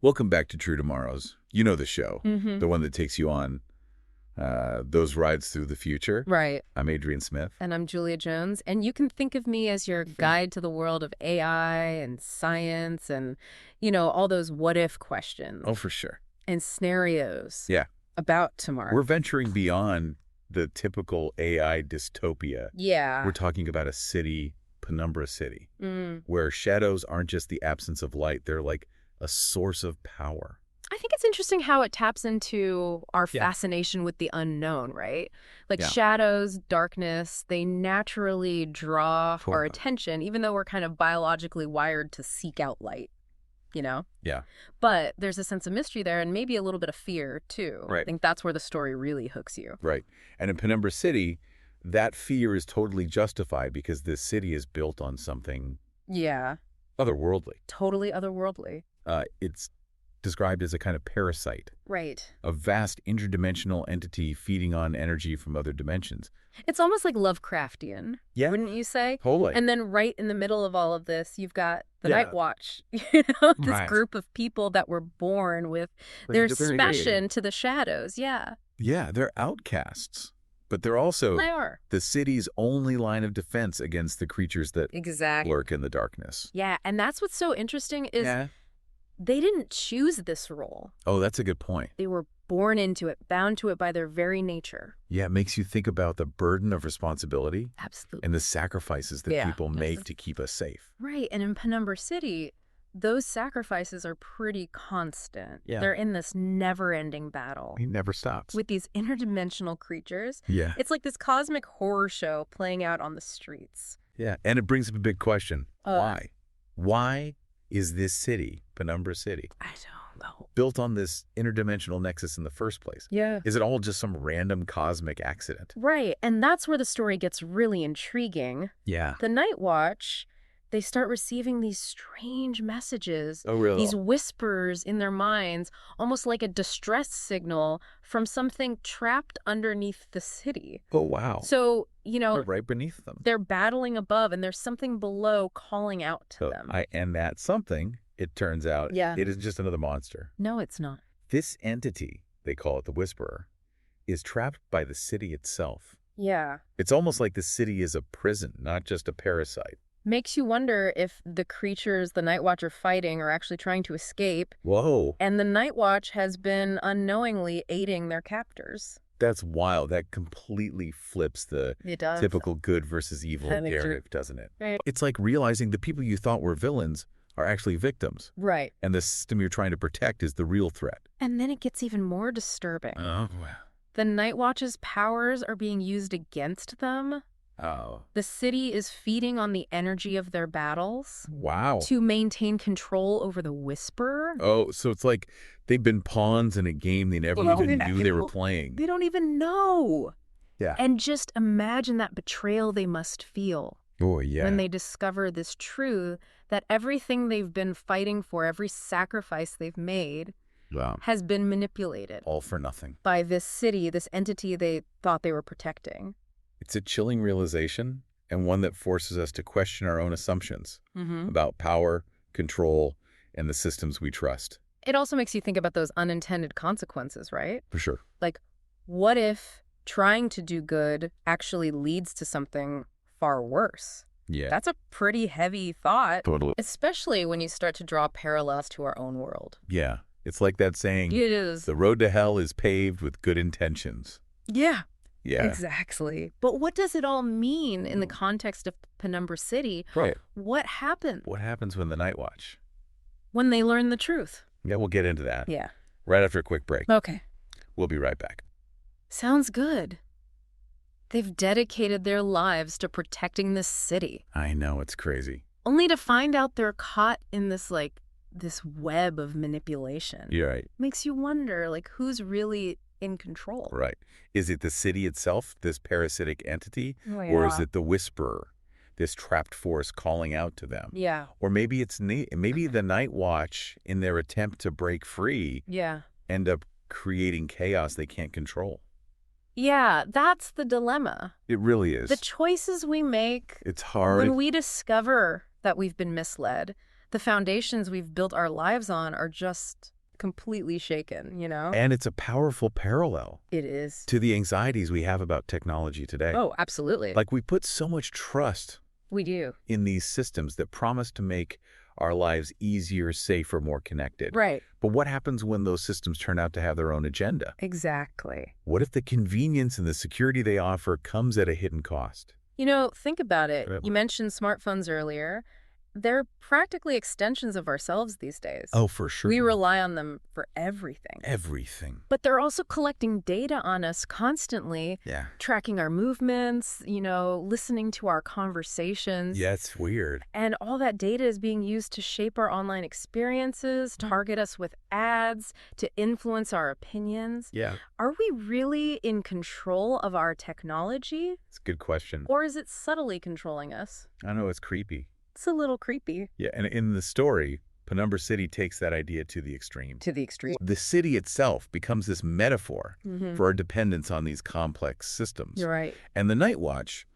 Welcome back to True Tomorrows. You know the show, Mm-hmm. the one that takes you on those rides through the future. Right. I'm Adrian Smith. And I'm Julia Jones. And you can think of me as your guide to the world of AI and science and, all those what-if questions Oh, for sure. and scenarios Yeah. about tomorrow. We're venturing beyond the typical AI dystopia. Yeah. We're talking about a city, Penumbra City, Mm. where shadows aren't just the absence of light. They're like a source of power. I think it's interesting how it taps into our Yeah. fascination with the unknown, right? Like Yeah. shadows, darkness, they naturally draw our Totally. attention, even though we're kind of biologically wired to seek out light, you know? Yeah. But there's a sense of mystery there and maybe a little bit of fear, too. Right. I think that's where the story really hooks you. Right. And in Penumbra City, that fear is totally justified because this city is built on something Yeah, otherworldly. totally otherworldly. It's described as a kind of parasite, Right. a vast interdimensional entity feeding on energy from other dimensions. It's almost like Lovecraftian, Yeah. wouldn't you say? Totally. And then right in the middle of all of this, you've got the Yeah. Night Watch, this Right. group of people that were born with their passion to the shadows. Yeah, Yeah, they're outcasts, but they're also they are. the city's only line of defense against the creatures that Exactly. lurk in the darkness. Yeah, and that's what's so interesting is they didn't choose this role. Oh, that's a good point. They were born into it, bound to it by their very nature. Yeah, it makes you think about the burden of responsibility Absolutely. and the sacrifices that Yeah. people make to keep us safe. Right, and in Penumbra City, those sacrifices are pretty constant. Yeah. They're in this never-ending battle He never stops. with these interdimensional creatures. Yeah. It's like this cosmic horror show playing out on the streets. Yeah, and it brings up a big question. Uh. Why? Why is this city, Penumbra City, I don't know. built on this interdimensional nexus in the first place? Yeah. Is it all just some random cosmic accident? Right, and that's where the story gets really intriguing. Yeah. The Night Watch, they start receiving these strange messages, Oh, really? these whispers in their minds, almost like a distress signal from something trapped underneath the city. Oh, wow. So, Right beneath them. they're battling above and there's something below calling out to So them. and that something, it turns out, Yeah. it is just another monster. No, it's not. This entity, they call it the Whisperer, is trapped by the city itself. Yeah. It's almost like the city is a prison, not just a parasite. Makes you wonder if the creatures the Night Watch are fighting are actually trying to escape, Whoa. and the Night Watch has been unknowingly aiding their captors. That's wild. That completely flips the It does. typical good versus evil That makes narrative, doesn't it? Right. It's like realizing the people you thought were villains are actually victims, Right. and the system you're trying to protect is the real threat. And then it gets even more disturbing. Oh, wow. The Night Watch's powers are being used against them. Oh, The city is feeding on the energy of their battles wow. to maintain control over the Whisperer. Oh, so it's like they've been pawns in a game they never even knew they were playing. They don't even know. Yeah. And just imagine that betrayal they must feel Oh, yeah. when they discover this truth that everything they've been fighting for, every sacrifice they've made, Wow. has been manipulated All for nothing. by this city, this entity they thought they were protecting. It's a chilling realization, and one that forces us to question our own assumptions Mm-hmm. about power, control, and the systems we trust. It also makes you think about those unintended consequences, right? For sure. Like, what if trying to do good actually leads to something far worse? Yeah. That's a pretty heavy thought, Totally. especially when you start to draw parallels to our own world. Yeah. It's like that saying, It is. the road to hell is paved with good intentions. Yeah, Yeah. exactly. But what does it all mean in the context of Penumbra City? Right. What happens What happens when the Night Watch? when they learn the truth? Yeah, we'll get into that. Yeah. Right after a quick break. Okay. We'll be right back. Sounds good. They've dedicated their lives to protecting this city, I know, it's crazy. only to find out they're caught in this web of manipulation. You're right. Makes you wonder, who's really in control? Right. Is it the city itself, this parasitic entity? Oh, Or is it the Whisperer, this trapped force calling out to them? Yeah. Or maybe it's maybe the Night Watch, in their attempt to break free, Yeah. end up creating chaos they can't control. Yeah, that's the dilemma. It really is. The choices we make It's hard. when we discover that we've been misled, The foundations we've built our lives on are just completely shaken, you know? And it's a powerful parallel It is. to the anxieties we have about technology today. Oh, absolutely. Like, we put so much trust We do. in these systems that promise to make our lives easier, safer, more connected. Right. But what happens when those systems turn out to have their own agenda? Exactly. What if the convenience and the security they offer comes at a hidden cost? You know, think about it. Right. You mentioned smartphones earlier. They're practically extensions of ourselves these days. Oh, for sure. We rely on them for everything. Everything. But they're also collecting data on us constantly, Yeah. tracking our movements, you know, listening to our conversations. Yeah, it's weird. And all that data is being used to shape our online experiences, target us with ads, to influence our opinions. Yeah. Are we really in control of our technology? It's a good question. Or is it subtly controlling us? I know, it's creepy. It's a little creepy. Yeah, and in the story, Penumbra City takes that idea to the extreme. To the extreme. The city itself becomes this metaphor for our dependence on these complex systems. You're right. And the Night Watch,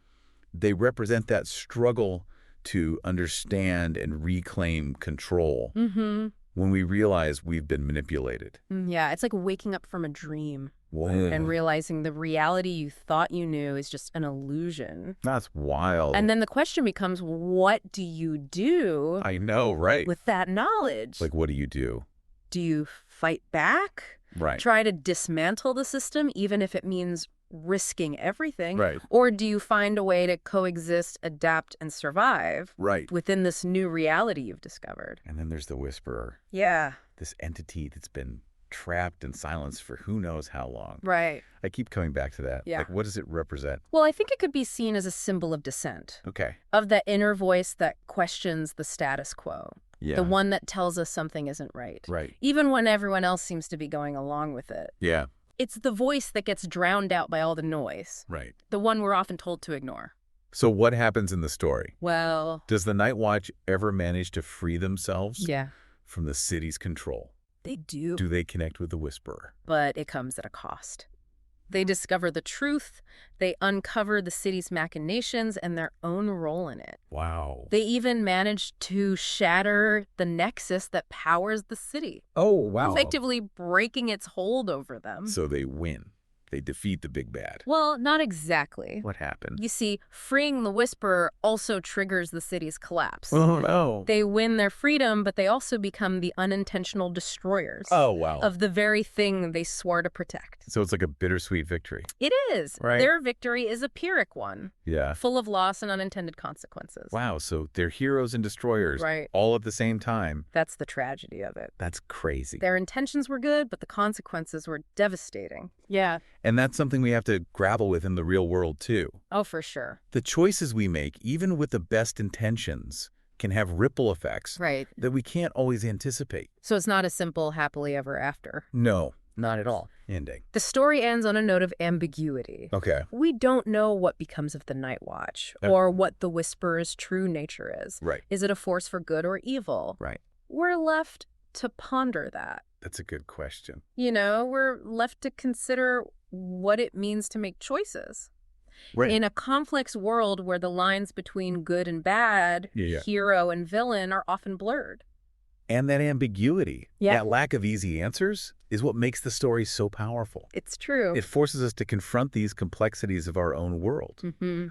they represent that struggle to understand and reclaim control when we realize we've been manipulated. Yeah, it's like waking up from a dream Whoa. and realizing the reality you thought you knew is just an illusion. That's wild. And then the question becomes, what do you do I know, right? with that knowledge? Like, what do you do? Do you fight back? Right. Try to dismantle the system, even if it means risking everything? Right. Or do you find a way to coexist, adapt, and survive Right. within this new reality you've discovered? And then there's the Whisperer, Yeah. this entity that's been trapped in silence for who knows how long. Right. I keep coming back to that. Yeah. Like, what does it represent? Well, I think it could be seen as a symbol of dissent, Okay. of that inner voice that questions the status quo, Yeah. the one that tells us something isn't right, Right. even when everyone else seems to be going along with it. Yeah. It's the voice that gets drowned out by all the noise, Right. the one we're often told to ignore. So what happens in the story? Well, Does the Night Watch ever manage to free themselves yeah, from the city's control? they do. Do they connect with the Whisperer? But it comes at a cost. They discover the truth, they uncover the city's machinations and their own role in it. Wow. They even manage to shatter the nexus that powers the city, Oh, wow. effectively breaking its hold over them. So they win. They defeat the big bad. Well, not exactly. What happened? You see, freeing the Whisperer also triggers the city's collapse. Oh, no. They win their freedom, but they also become the unintentional destroyers Oh, wow. of the very thing they swore to protect. So it's like a bittersweet victory. It is. Right. Their victory is a Pyrrhic one, Yeah. full of loss and unintended consequences. Wow. So they're heroes and destroyers Right. all at the same time. That's the tragedy of it. That's crazy. Their intentions were good, but the consequences were devastating. Yeah. And that's something we have to grapple with in the real world, too. Oh, for sure. The choices we make, even with the best intentions, can have ripple effects Right. that we can't always anticipate. So it's not a simple happily ever after. No. Not at all. Ending. The story ends on a note of ambiguity. Okay. We don't know what becomes of the Night Watch or what the Whisperer's true nature is. Right. Is it a force for good or evil? Right. We're left to ponder that. That's a good question. You know, we're left to consider what it means to make choices. Right. In a complex world where the lines between good and bad, Yeah. hero and villain are often blurred. And that ambiguity, Yeah. that lack of easy answers, is what makes the story so powerful. It's true. It forces us to confront these complexities of our own world,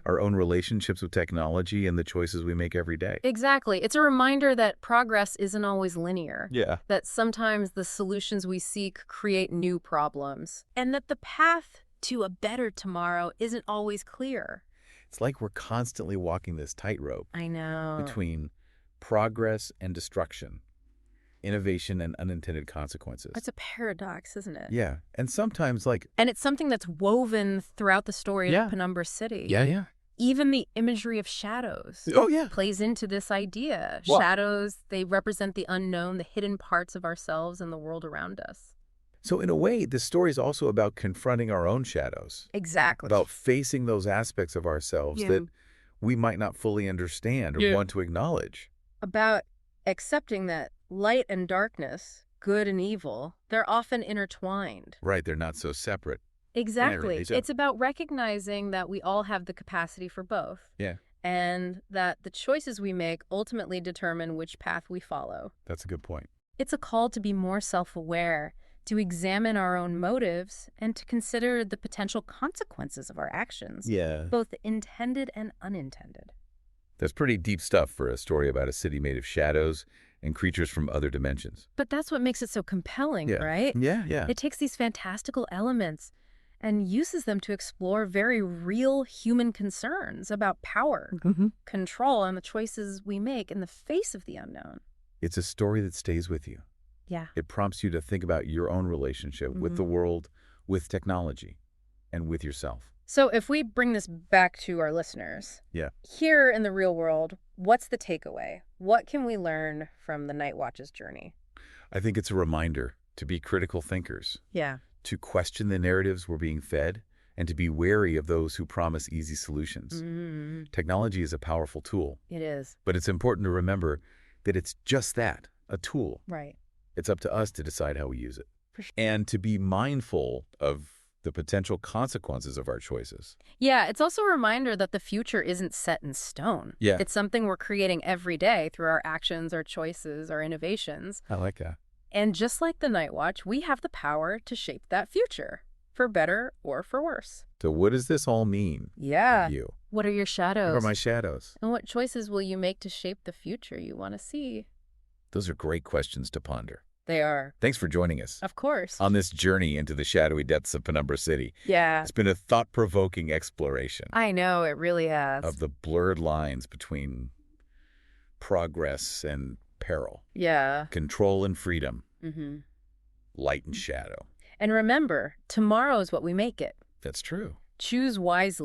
our own relationships with technology, and the choices we make every day. Exactly. It's a reminder that progress isn't always linear. Yeah. That sometimes the solutions we seek create new problems. And that the path to a better tomorrow isn't always clear. It's like we're constantly walking this tightrope I know. between progress and destruction, innovation and unintended consequences. It's a paradox, isn't it? Yeah. And sometimes, like... And it's something that's woven throughout the story Yeah. of Penumbra City. Yeah. Even the imagery of shadows Oh, yeah. plays into this idea. Well- Shadows, they represent the unknown, the hidden parts of ourselves and the world around us. So in a way, this story is also about confronting our own shadows, Exactly. about facing those aspects of ourselves Yeah. that we might not fully understand or Yeah. want to acknowledge. About accepting that light and darkness, good and evil, they're often intertwined. Right, they're not so separate. Exactly. really do. It's about recognizing that we all have the capacity for both. Yeah. and that the choices we make ultimately determine which path we follow. That's a good point. It's a call to be more self-aware, to examine our own motives, and to consider the potential consequences of our actions, Yeah. both intended and unintended. That's pretty deep stuff for a story about a city made of shadows and creatures from other dimensions. But that's what makes it so compelling, Yeah. right? Yeah. It takes these fantastical elements and uses them to explore very real human concerns about power, control, and the choices we make in the face of the unknown. It's a story that stays with you. Yeah. It prompts you to think about your own relationship with the world, with technology, and with yourself. So if we bring this back to our listeners, Yeah. here in the real world, what's the takeaway? What can we learn from the Night Watch's journey? I think it's a reminder to be critical thinkers, Yeah. to question the narratives we're being fed, and to be wary of those who promise easy solutions. Technology is a powerful tool, It is. but it's important to remember that it's just that, a tool. Right. It's up to us to decide how we use it. For sure. And to be mindful of the potential consequences of our choices. Yeah, it's also a reminder that the future isn't set in stone. Yeah. It's something we're creating every day through our actions, our choices, our innovations. I like that. And just like the Night Watch, we have the power to shape that future, for better or for worse. So what does this all mean Yeah. for you? What are your shadows? What are my shadows? And what choices will you make to shape the future you want to see? Those are great questions to ponder. They are. Thanks for joining us Of course. on this journey into the shadowy depths of Penumbra City. Yeah. It's been a thought-provoking exploration I know, it really has. of the blurred lines between progress and peril, Yeah. control and freedom, Mm-hmm. light and shadow. And remember, tomorrow's what we make it. That's true. Choose wisely.